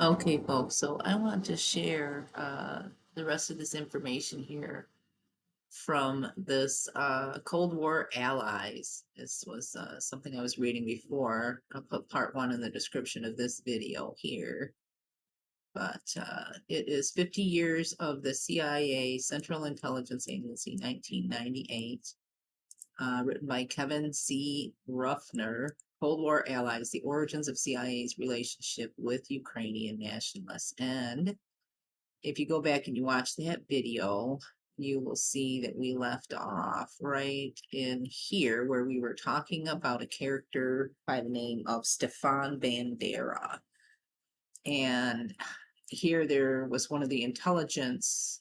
Okay, folks, so I want to share the rest of this information here from this Cold War Allies. This was something I was reading before. I'll put part one in the description of this video here. But it is 50 years of the CIA, Central Intelligence Agency, 1998, written by Kevin C. Ruffner. Cold War Allies, the origins of CIA's relationship with Ukrainian nationalists. And if you go back and you watch that video, you will see that we left off right in here where we were talking about a character by the name of Stefan Bandera. And here there was one of the intelligence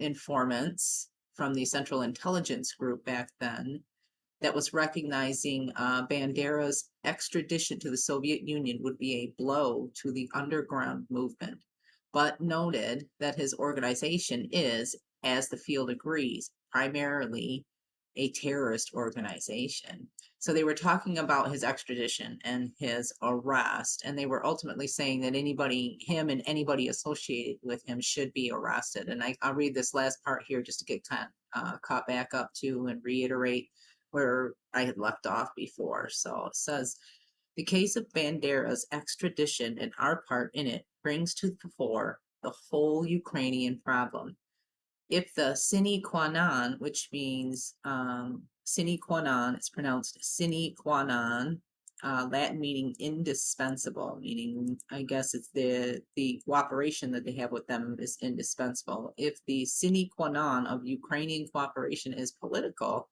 informants from the Central Intelligence Group back then that was recognizing Bandera's extradition to the Soviet Union would be a blow to the underground movement, but noted that his organization is, as the field agrees, primarily a terrorist organization. So they were talking about his extradition and his arrest, and they were ultimately saying that anybody, him and anybody associated with him, should be arrested. And I'll read this last part here just to get caught back up to and reiterate where I had left off before. So it says, the case of Bandera's extradition and our part in it brings to the fore the whole Ukrainian problem. If the sine qua non, which means sine qua non, it's pronounced sine qua non, Latin meaning indispensable, meaning I guess it's the cooperation that they have with them is indispensable. If the sine qua non of Ukrainian cooperation is political,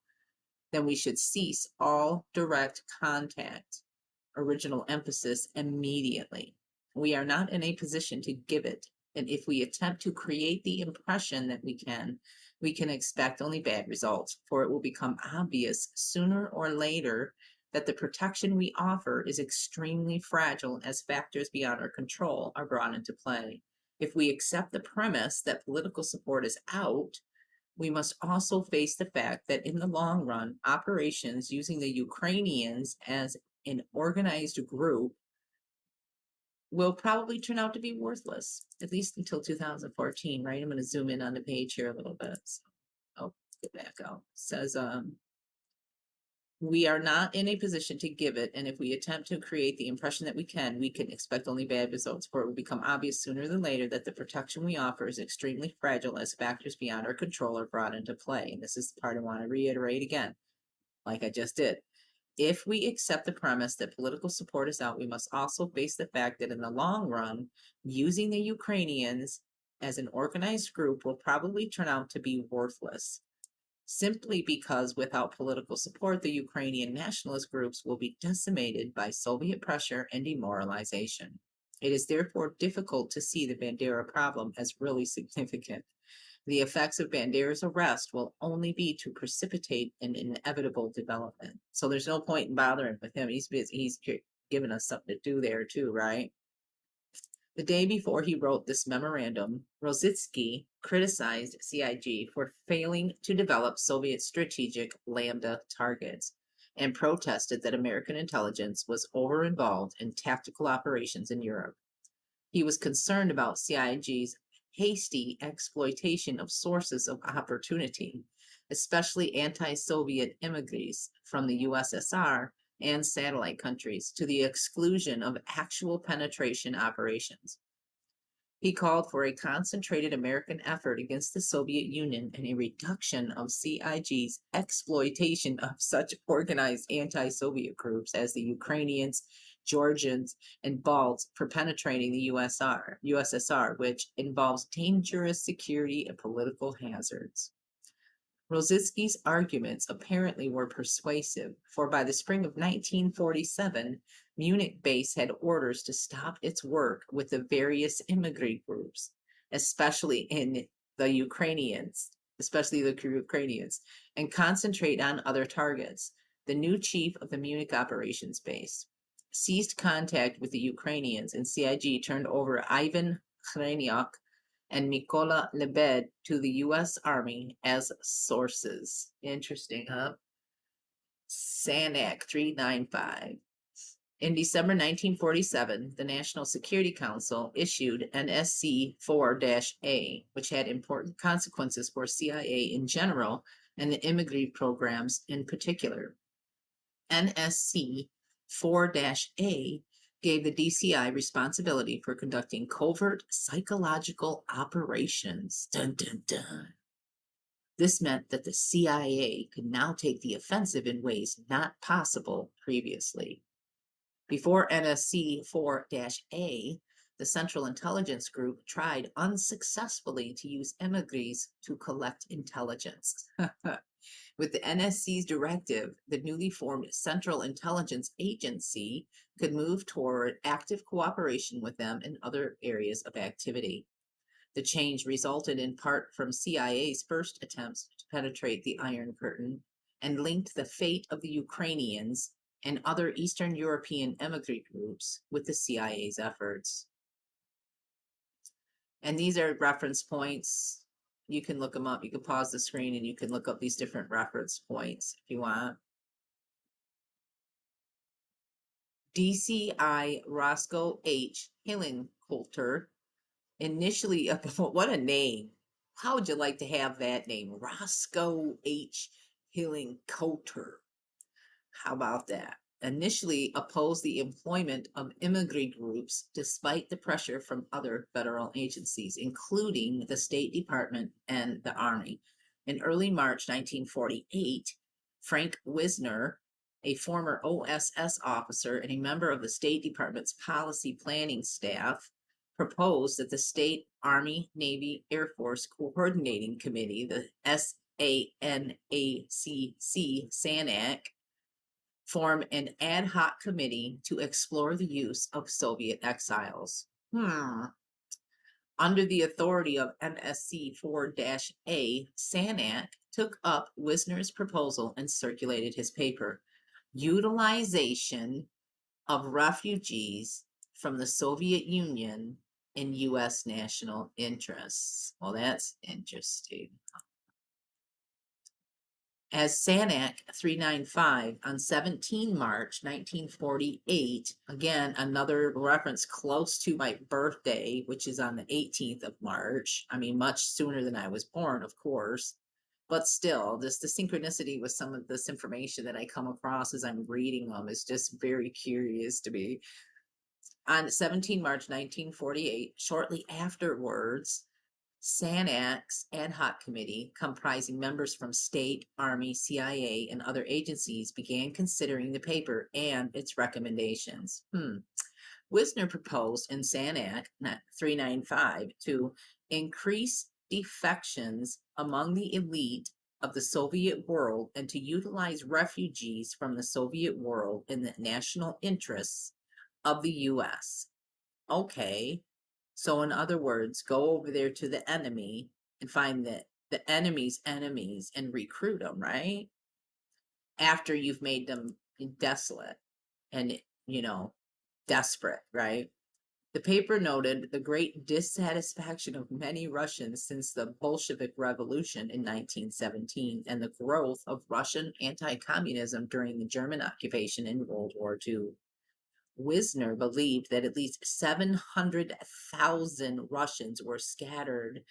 then we should cease all direct contact. Original emphasis immediately. We are not in a position to give it, and if we attempt to create the impression that we can expect only bad results, for it will become obvious sooner or later that the protection we offer is extremely fragile as factors beyond our control are brought into play. If we accept the premise that political support is out, we must also face the fact that in the long run, operations using the Ukrainians as an organized group will probably turn out to be worthless, at least until 2014, right? I'm going to zoom in on the page here a little bit. So, oh, get back out. It says, we are not in a position to give it, and if we attempt to create the impression that we can expect only bad results, for it will become obvious sooner than later that the protection we offer is extremely fragile as factors beyond our control are brought into play. And this is the part I want to reiterate again, like I just did. If we accept the premise that political support is out, we must also face the fact that in the long run, using the Ukrainians as an organized group will probably turn out to be worthless, simply because without political support, the Ukrainian nationalist groups will be decimated by Soviet pressure and demoralization. It is therefore difficult to see the Bandera problem as really significant. The effects of Bandera's arrest will only be to precipitate an inevitable development. So there's no point in bothering with him. He's busy. He's giving us something to do there too, right? The day before he wrote this memorandum, Rositsky criticized CIG for failing to develop Soviet strategic Lambda targets and protested that American intelligence was over-involved in tactical operations in Europe. He was concerned about CIG's hasty exploitation of sources of opportunity, especially anti-Soviet immigrants from the USSR and satellite countries, to the exclusion of actual penetration operations. He called for a concentrated American effort against the Soviet Union and a reduction of CIG's exploitation of such organized anti-Soviet groups as the Ukrainians, Georgians, and Balts for penetrating the USSR, which involves dangerous security and political hazards. Rositsky's arguments apparently were persuasive, for by the spring of 1947, Munich base had orders to stop its work with the various immigrant groups, especially the Ukrainians, and concentrate on other targets. The new chief of the Munich operations base ceased contact with the Ukrainians, and CIG turned over Ivan Khrenyuk and Mykola Lebed to the U.S. Army as sources. Interesting, huh? SANAC 395. In December 1947, the National Security Council issued NSC 4-A, which had important consequences for CIA in general and the immigrant programs in particular. NSC 4-A gave the DCI responsibility for conducting covert psychological operations. Dun, dun, dun. This meant that the CIA could now take the offensive in ways not possible previously. Before NSC 4-A, the Central Intelligence Group tried unsuccessfully to use emigres to collect intelligence. With the NSC's directive, the newly formed Central Intelligence Agency could move toward active cooperation with them in other areas of activity. The change resulted in part from CIA's first attempts to penetrate the Iron Curtain and linked the fate of the Ukrainians and other Eastern European emigrant groups with the CIA's efforts. And these are reference points. You can look them up. You can pause the screen and you can look up these different reference points if you want. DCI Roscoe H. Hillenkoetter, initially, what a name. How would you like to have that name? Roscoe H. Hillenkoetter. How about that? Initially opposed the employment of immigrant groups despite the pressure from other federal agencies, including the State Department and the Army. In early March 1948, Frank Wisner, a former OSS officer and a member of the State Department's policy planning staff, proposed that the State Army, Navy, Air Force Coordinating Committee, the SANAC, form an ad hoc committee to explore the use of Soviet exiles. Under the authority of NSC 4-A, SANAC took up Wisner's proposal and circulated his paper, Utilization of Refugees from the Soviet Union in U.S. National Interests. Well, that's interesting. As SANAC 395 on 17 March 1948, again, another reference close to my birthday, which is on the 18th of March. I mean, much sooner than I was born, of course. But still, the synchronicity with some of this information that I come across as I'm reading them is just very curious to me. On 17 March 1948, shortly afterwards, SANAC's ad hoc committee, comprising members from state, Army, CIA, and other agencies, began considering the paper and its recommendations. Wisner proposed in SANAC 395 to increase defections among the elite of the Soviet world and to utilize refugees from the Soviet world in the national interests of the U.S. Okay. So in other words, go over there to the enemy and find the enemy's enemies and recruit them, right? After you've made them desolate and, desperate, right? The paper noted the great dissatisfaction of many Russians since the Bolshevik Revolution in 1917 and the growth of Russian anti-communism during the German occupation in World War II. Wisner believed that at least 700,000 Russians were scattered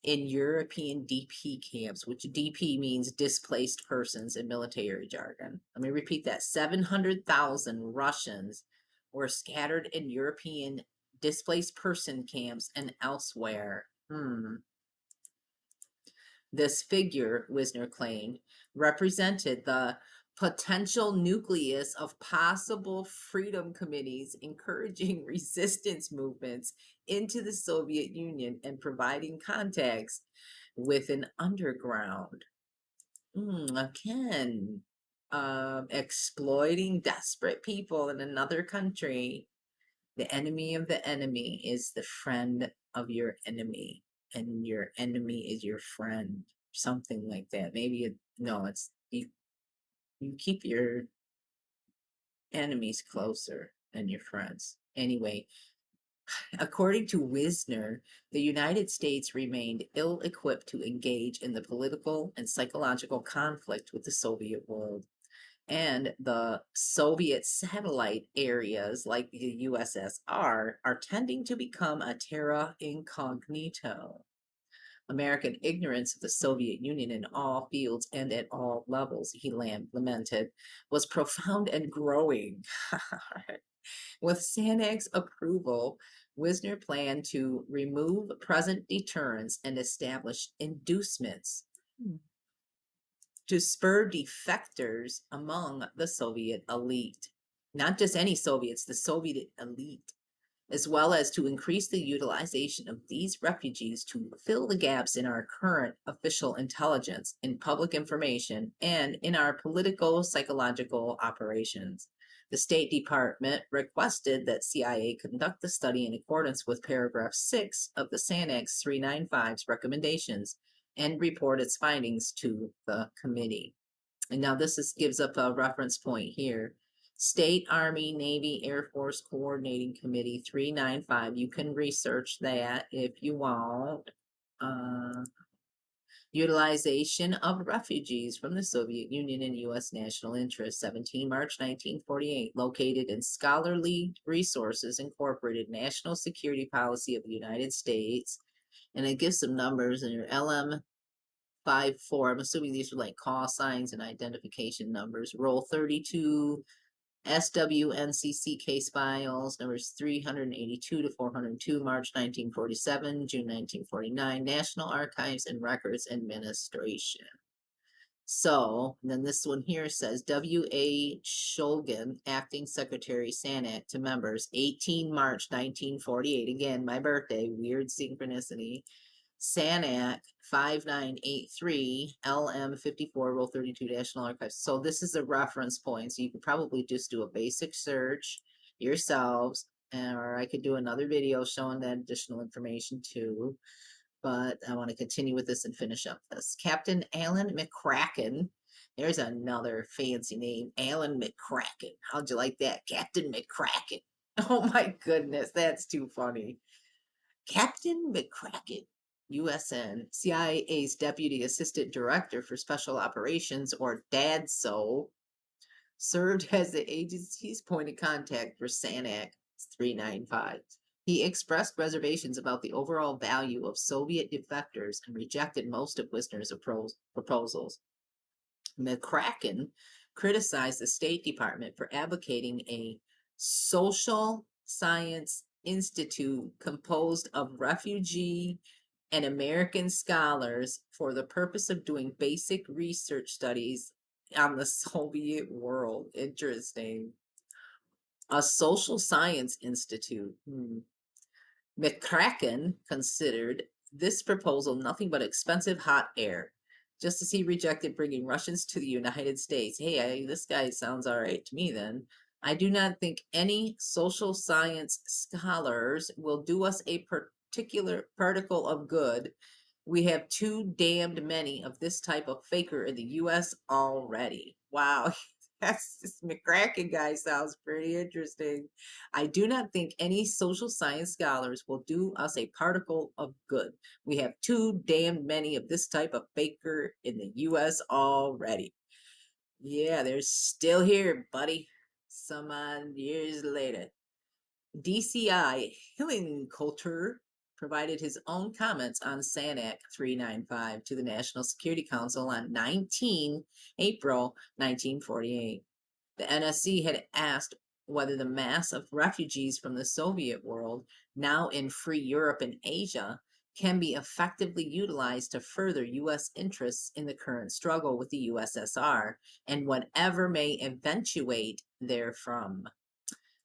in European DP camps, which DP means displaced persons in military jargon. Let me repeat that. 700,000 Russians were scattered in European displaced person camps and elsewhere. This figure, Wisner claimed, represented the potential nucleus of possible freedom committees encouraging resistance movements into the Soviet Union and providing contacts with an underground. Again, exploiting desperate people in another country. The enemy of the enemy is the friend of your enemy, and your enemy is your friend. Something like that. Maybe no, it's you keep your enemies closer than your friends. Anyway, according to Wisner, the United States remained ill-equipped to engage in the political and psychological conflict with the Soviet world. And the Soviet satellite areas like the USSR are tending to become a terra incognito. American ignorance of the Soviet Union in all fields and at all levels, he lamented, was profound and growing. With SANAC's approval, Wisner planned to remove present deterrents and establish inducements to spur defectors among the Soviet elite. Not just any Soviets, the Soviet elite, as well as to increase the utilization of these refugees to fill the gaps in our current official intelligence, in public information, and in our political psychological operations. The State Department requested that CIA conduct the study in accordance with paragraph 6 of the SANAC's 395's recommendations and report its findings to the committee. And now gives up a reference point here. State, Army, Navy, Air Force Coordinating Committee 395. You can research that if you want. Utilization of refugees from the Soviet Union and U.S. national interest, 17 March 1948, located in Scholarly Resources Incorporated, National Security Policy of the United States. And it gives some numbers in your LM 54. I'm assuming these are like call signs and identification numbers. Roll 32, SWNCC case files, numbers 382 to 402, March 1947, June 1949, National Archives and Records Administration. So then this one here says W.A. Shulgin, Acting Secretary, SANAC, to members, 18 March 1948. Again, my birthday, weird synchronicity. SANAC 5983 LM 54 Roll 32 National Archives. So this is a reference point. So you could probably just do a basic search yourselves, or I could do another video showing that additional information too. But I want to continue with this and finish up this. Captain Alan McCracken. There's another fancy name, Alan McCracken. How'd you like that, Captain McCracken? Oh my goodness, that's too funny. Captain McCracken, USN, CIA's Deputy Assistant Director for Special Operations, or DADSO, served as the agency's point of contact for SANAC 395. He expressed reservations about the overall value of Soviet defectors and rejected most of Wisner's proposals. McCracken criticized the State Department for advocating a social science institute composed of refugee and American scholars for the purpose of doing basic research studies on the Soviet world. Interesting. A social science institute. McCracken considered this proposal nothing but expensive hot air, just as he rejected bringing Russians to the United States. Hey, this guy sounds all right to me then. I do not think any social science scholars will do us a particular particle of good. We have too damned many of this type of faker in the U.S. already. Wow. This McCracken guy sounds pretty interesting. I do not think any social science scholars will do us a particle of good. We have too damned many of this type of faker in the U.S. already. Yeah, they're still here, buddy. Some odd years later. DCI Hillenkoetter provided his own comments on SANAC 395 to the National Security Council on 19 April 1948. The NSC had asked whether the mass of refugees from the Soviet world, now in free Europe and Asia, can be effectively utilized to further U.S. interests in the current struggle with the USSR and whatever may eventuate therefrom.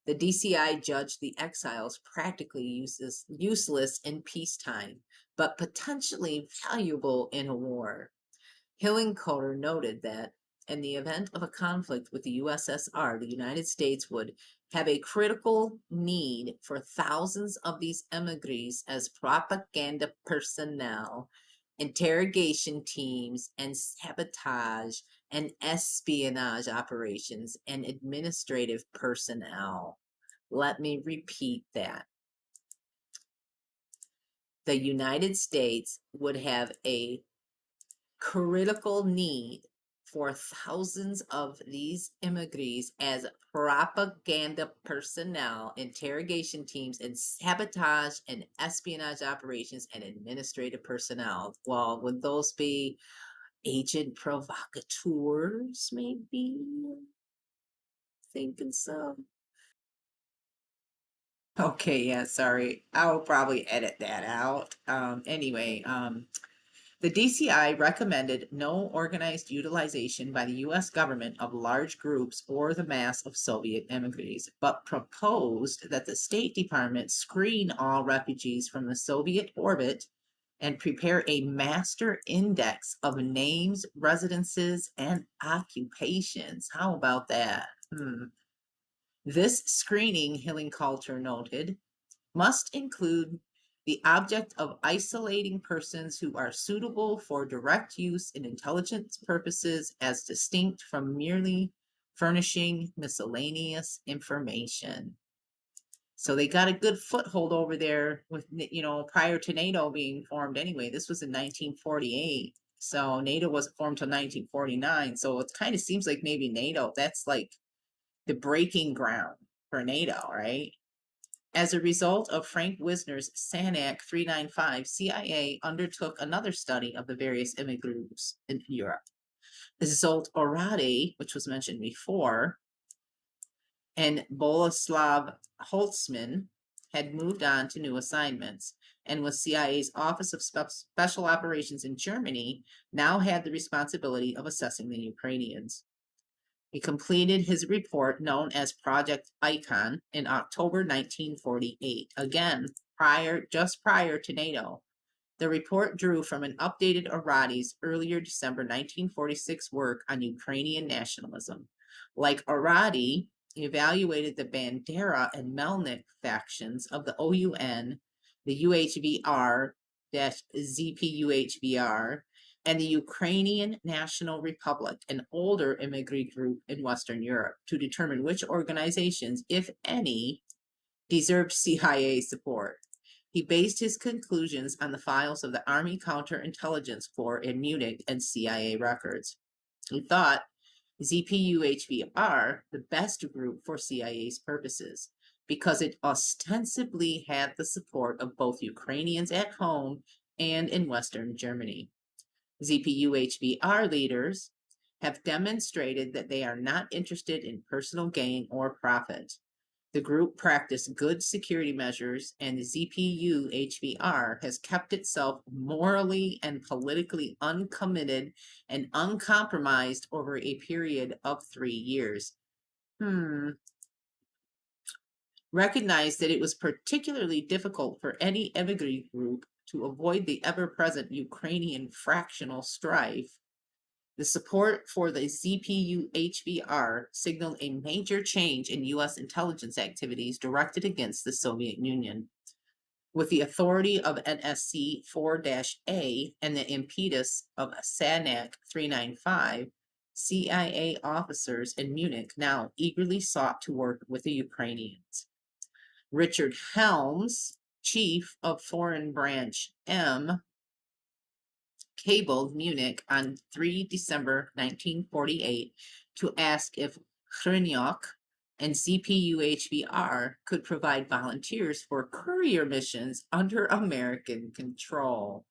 The DCI judged the exiles practically useless in peacetime, but potentially valuable in a war. Hillenkoetter noted that in the event of a conflict with the USSR, the United States would have a critical need for thousands of these emigres as propaganda personnel, interrogation teams, and sabotage and espionage operations and administrative personnel. Let me repeat that. The United States would have a critical need for thousands of these immigrants as propaganda personnel, interrogation teams, and sabotage and espionage operations and administrative personnel. Well, would those be agent provocateurs, maybe? Thinking so. Okay, yeah, sorry. I'll probably edit that out. Anyway, the DCI recommended no organized utilization by the US government of large groups or the mass of Soviet immigrants, but proposed that the State Department screen all refugees from the Soviet orbit and prepare a master index of names, residences, and occupations. How about that? This screening, Hilling-Coulter noted, must include the object of isolating persons who are suitable for direct use in intelligence purposes as distinct from merely furnishing miscellaneous information. So they got a good foothold over there with, prior to NATO being formed anyway. This was in 1948. So NATO wasn't formed until 1949. So it kind of seems like maybe NATO, that's like the breaking ground for NATO, right? As a result of Frank Wisner's SANAC 395, CIA undertook another study of the various immigrant groups in Europe. Zsolt Orati, which was mentioned before, and Boleslav Holtzman had moved on to new assignments, and with CIA's Office of Special Operations in Germany, now had the responsibility of assessing the Ukrainians. He completed his report known as Project Icon in October 1948, again, just prior to NATO. The report drew from an updated Arati's earlier December 1946 work on Ukrainian nationalism. Like Arati, he evaluated the Bandera and Melnik factions of the OUN, the UHVR-ZPUHVR, and the Ukrainian National Republic, an older immigrant group in Western Europe, to determine which organizations, if any, deserved CIA support. He based his conclusions on the files of the Army Counterintelligence Corps in Munich and CIA records. He thought ZPUHVR the best group for CIA's purposes because it ostensibly had the support of both Ukrainians at home and in Western Germany. ZPUHVR leaders have demonstrated that they are not interested in personal gain or profit. The group practiced good security measures, and the ZPU-HVR has kept itself morally and politically uncommitted and uncompromised over a period of 3 years. Recognized that it was particularly difficult for any immigrant group to avoid the ever-present Ukrainian fractional strife. The support for the ZPU-HVR signaled a major change in U.S. intelligence activities directed against the Soviet Union. With the authority of NSC 4-A and the impetus of SANAC 395, CIA officers in Munich now eagerly sought to work with the Ukrainians. Richard Helms, chief of Foreign Branch M, cabled Munich on 3 December 1948 to ask if Chryniok and ZPUHVR could provide volunteers for courier missions under American control.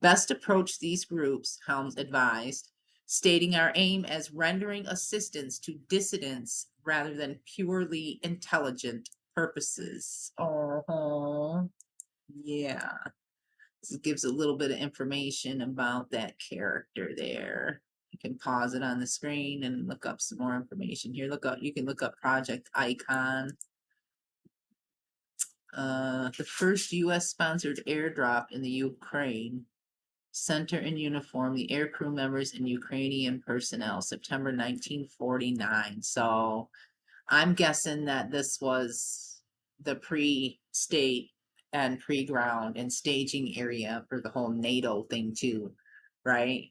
Best approach these groups, Helms advised, stating our aim as rendering assistance to dissidents rather than purely intelligent purposes. Yeah. This gives a little bit of information about that character there. You can pause it on the screen and look up some more information here. You can look up Project Icon. The first US sponsored airdrop in the Ukraine. Center in uniform, the aircrew members and Ukrainian personnel, September 1949. So I'm guessing that this was the pre-state and pre-ground and staging area for the whole NATO thing too, right?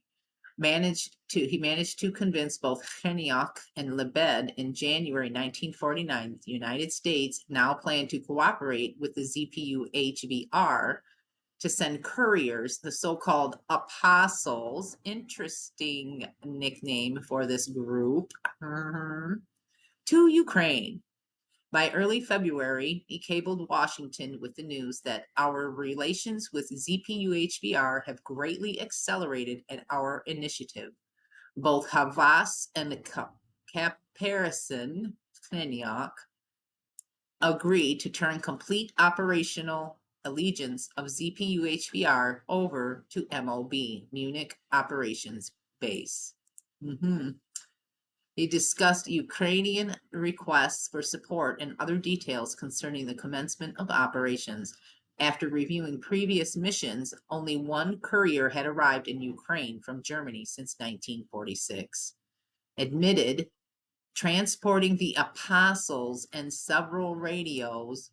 He managed to convince both Chryniok and Lebed in January 1949 that the United States now planned to cooperate with the ZPU-HVR to send couriers, the so-called apostles, interesting nickname for this group, to Ukraine. By early February, he cabled Washington with the news that our relations with ZPUHBR have greatly accelerated at our initiative. Both Havas and the Caparison Kliniak agreed to turn complete operational allegiance of ZPUHBR over to MOB, Munich Operations Base. They discussed Ukrainian requests for support and other details concerning the commencement of operations. After reviewing previous missions, only one courier had arrived in Ukraine from Germany since 1946. Admitted, transporting the apostles and several radios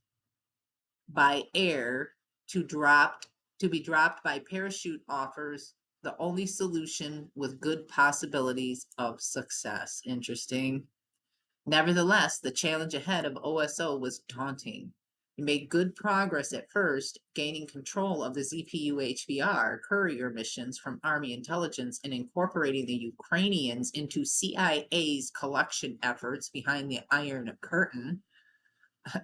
by air to be dropped by parachute offers the only solution with good possibilities of success. Interesting. Nevertheless, the challenge ahead of OSO was daunting. He made good progress at first, gaining control of the ZPU-HBR courier missions from Army intelligence and incorporating the Ukrainians into CIA's collection efforts behind the Iron Curtain.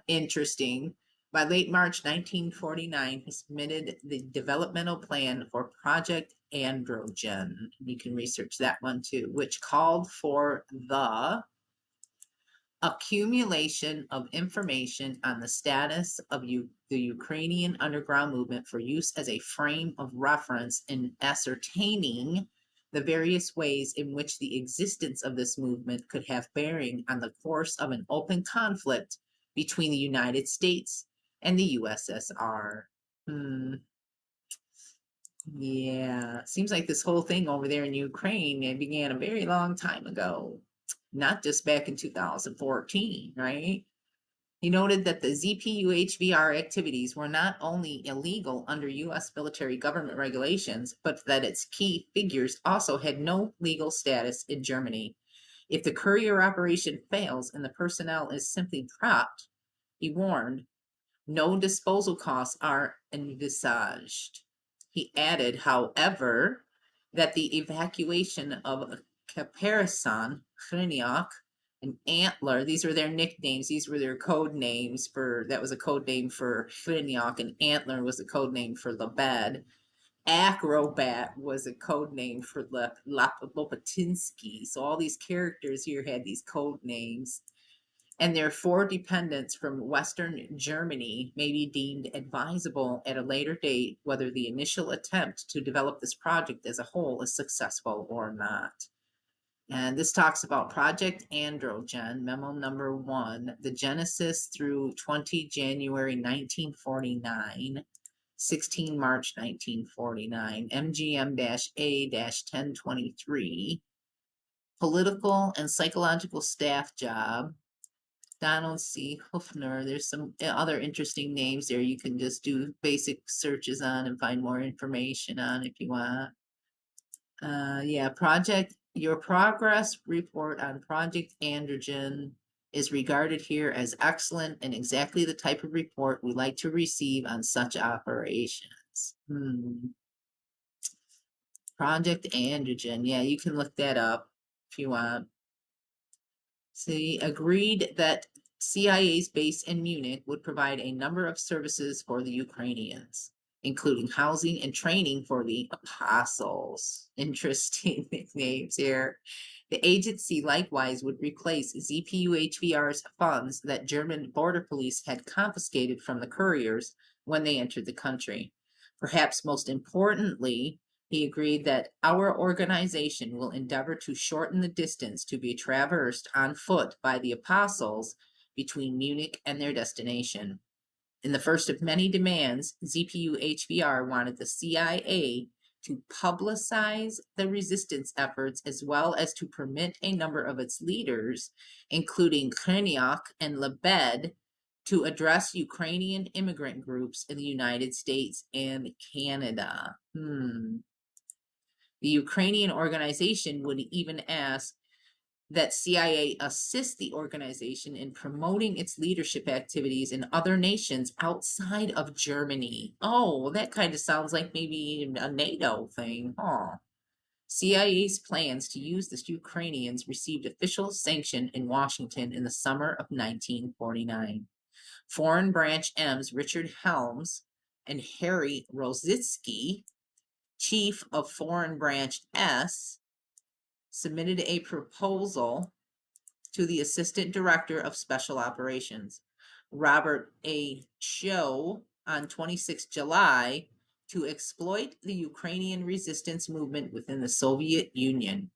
Interesting. By late March 1949, he submitted the developmental plan for Project Androgen. You can research that one too, which called for the accumulation of information on the status of the Ukrainian underground movement for use as a frame of reference in ascertaining the various ways in which the existence of this movement could have bearing on the course of an open conflict between the United States and the USSR. Yeah, seems like this whole thing over there in Ukraine, it began a very long time ago, not just back in 2014, right? He noted that the ZPU-HBR activities were not only illegal under U.S. military government regulations, but that its key figures also had no legal status in Germany. If the courier operation fails and the personnel is simply dropped, he warned, no disposal costs are envisaged. He added, however, that the evacuation of Caparison, Chriniak, and Antler, these were their nicknames, these were their code names for, that was a code name for Chriniak, and Antler was a code name for Lebed. Acrobat was a code name for Lopatinsky. So all these characters here had these code names. And their 4 dependents from Western Germany may be deemed advisable at a later date whether the initial attempt to develop this project as a whole is successful or not. And this talks about Project Androgen, memo number 1, the genesis through 20 January 1949, 16 March 1949, MGM-A-1023, political and psychological staff job, Donald C. Hoofner. There's some other interesting names there you can just do basic searches on and find more information on if you want. Yeah, your progress report on Project Androgen is regarded here as excellent and exactly the type of report we like to receive on such operations. Project Androgen. Yeah, you can look that up if you want. See, agreed that CIA's base in Munich would provide a number of services for the Ukrainians, including housing and training for the apostles. Interesting nicknames here. The agency likewise would replace ZPU-HBR's funds that German border police had confiscated from the couriers when they entered the country. Perhaps most importantly, he agreed that our organization will endeavor to shorten the distance to be traversed on foot by the apostles between Munich and their destination. In the first of many demands, ZPU-HBR wanted the CIA to publicize the resistance efforts as well as to permit a number of its leaders, including Kreniak and Lebed, to address Ukrainian immigrant groups in the United States and Canada. The Ukrainian organization would even ask that CIA assists the organization in promoting its leadership activities in other nations outside of Germany. Oh, well, that kind of sounds like maybe a NATO thing, huh? CIA's plans to use the Ukrainians received official sanction in Washington in the summer of 1949. Foreign Branch M's Richard Helms and Harry Rositsky, chief of Foreign Branch S, submitted a proposal to the Assistant Director of Special Operations, Robert A. Scho, on 26 July to exploit the Ukrainian resistance movement within the Soviet Union.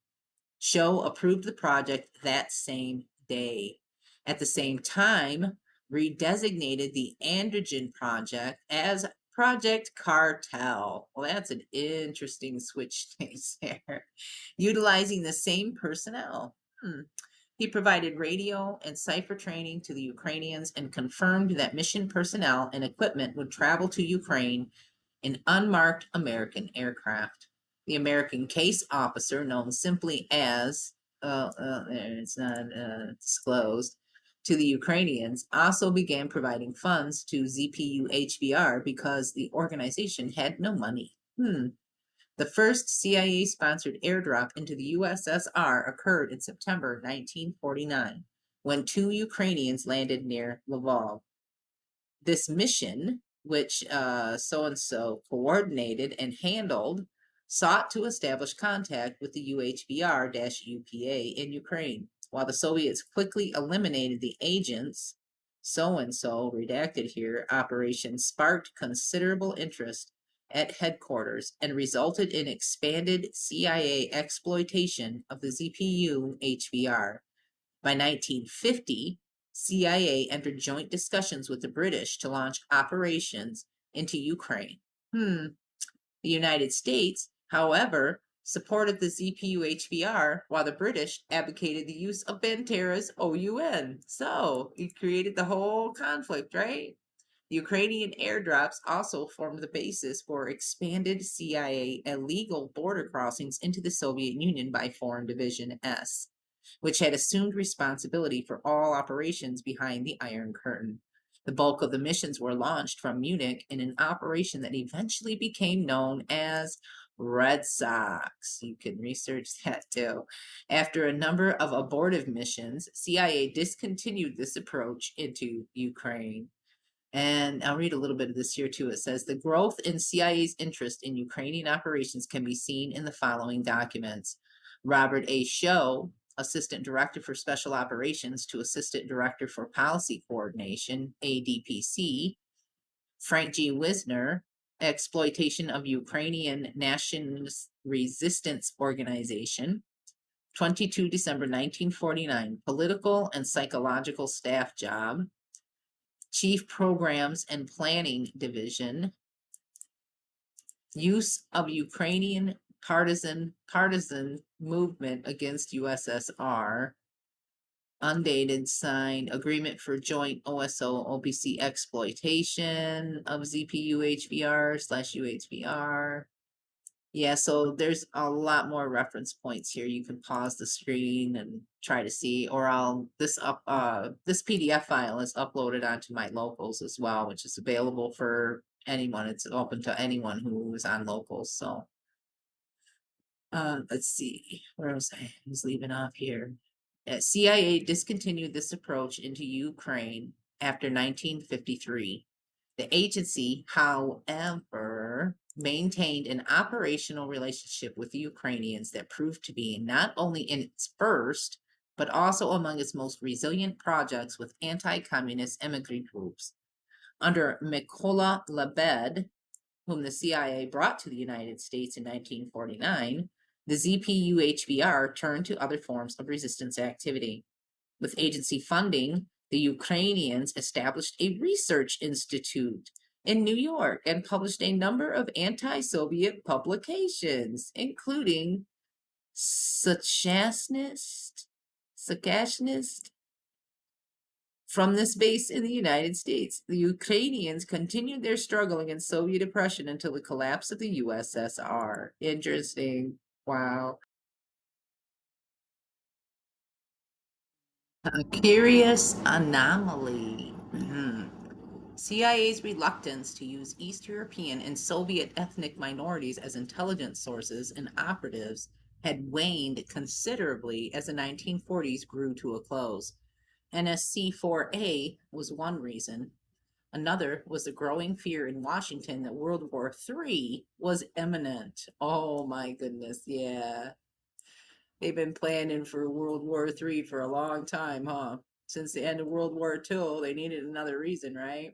Scho approved the project that same day. At the same time, redesignated the Androgen Project as Project Cartel. Well, that's an interesting switch things there. Utilizing the same personnel. He provided radio and cipher training to the Ukrainians and confirmed that mission personnel and equipment would travel to Ukraine in unmarked American aircraft. The American case officer, known simply as, it's not disclosed, to the Ukrainians, also began providing funds to ZPU HBR because the organization had no money. The first CIA-sponsored airdrop into the USSR occurred in September 1949, when 2 Ukrainians landed near Lvov. This mission, which so-and-so coordinated and handled, sought to establish contact with the UHBR-UPA in Ukraine. While the Soviets quickly eliminated the agents, so-and-so, redacted here, operation sparked considerable interest at headquarters and resulted in expanded CIA exploitation of the ZPU HBR. By 1950, CIA entered joint discussions with the British to launch operations into Ukraine. The United States, however, supported the ZPU HBR while the British advocated the use of Banterra's OUN. So it created the whole conflict, right? The Ukrainian airdrops also formed the basis for expanded CIA illegal border crossings into the Soviet Union by Foreign Division S, which had assumed responsibility for all operations behind the Iron Curtain. The bulk of the missions were launched from Munich in an operation that eventually became known as Red Sox. You can research that too. After a number of abortive missions, CIA discontinued this approach into Ukraine. And I'll read a little bit of this here too. It says the growth in CIA's interest in Ukrainian operations can be seen in the following documents. Robert A. Scho, Assistant Director for Special Operations to Assistant Director for Policy Coordination, ADPC. Frank G. Wisner, Exploitation of Ukrainian Nationalist Resistance Organization. 22 December 1949, Political and Psychological Staff Job. Chief Programs and Planning Division, use of Ukrainian partisan movement against USSR, undated signed agreement for joint OSO OPC exploitation of ZPU HBR/UHBR. Yeah, so there's a lot more reference points here. You can pause the screen and try to see, or this PDF file is uploaded onto my locals as well, which is available for anyone. It's open to anyone who is on locals. So let's see, where was I? I was leaving off here. CIA discontinued this approach into Ukraine after 1953. The agency, however, maintained an operational relationship with the Ukrainians that proved to be not only in its first, but also among its most resilient projects with anti-communist immigrant groups. Under Mykola Lebed, whom the CIA brought to the United States in 1949, the ZPU-HBR turned to other forms of resistance activity. With agency funding, the Ukrainians established a research institute in New York and published a number of anti-Soviet publications, including Sakashnist. From this base in the United States, the Ukrainians continued their struggle against Soviet oppression until the collapse of the USSR. Interesting. Wow. A curious anomaly. CIA's reluctance to use East European and Soviet ethnic minorities as intelligence sources and operatives had waned considerably as the 1940s grew to a close. NSC-4A was one reason. Another was the growing fear in Washington that World War III was imminent. Oh my goodness, yeah. They've been planning for World War III for a long time, huh? Since the end of World War II, they needed another reason, right?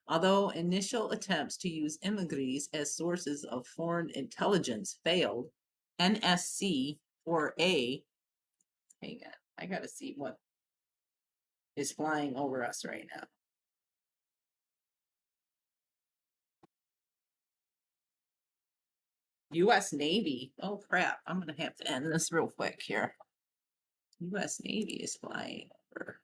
Although initial attempts to use immigrants as sources of foreign intelligence failed, NSC or A, hang on, I gotta see what is flying over us right now. US Navy. Oh crap, I'm gonna have to end this real quick here. US Navy is flying over.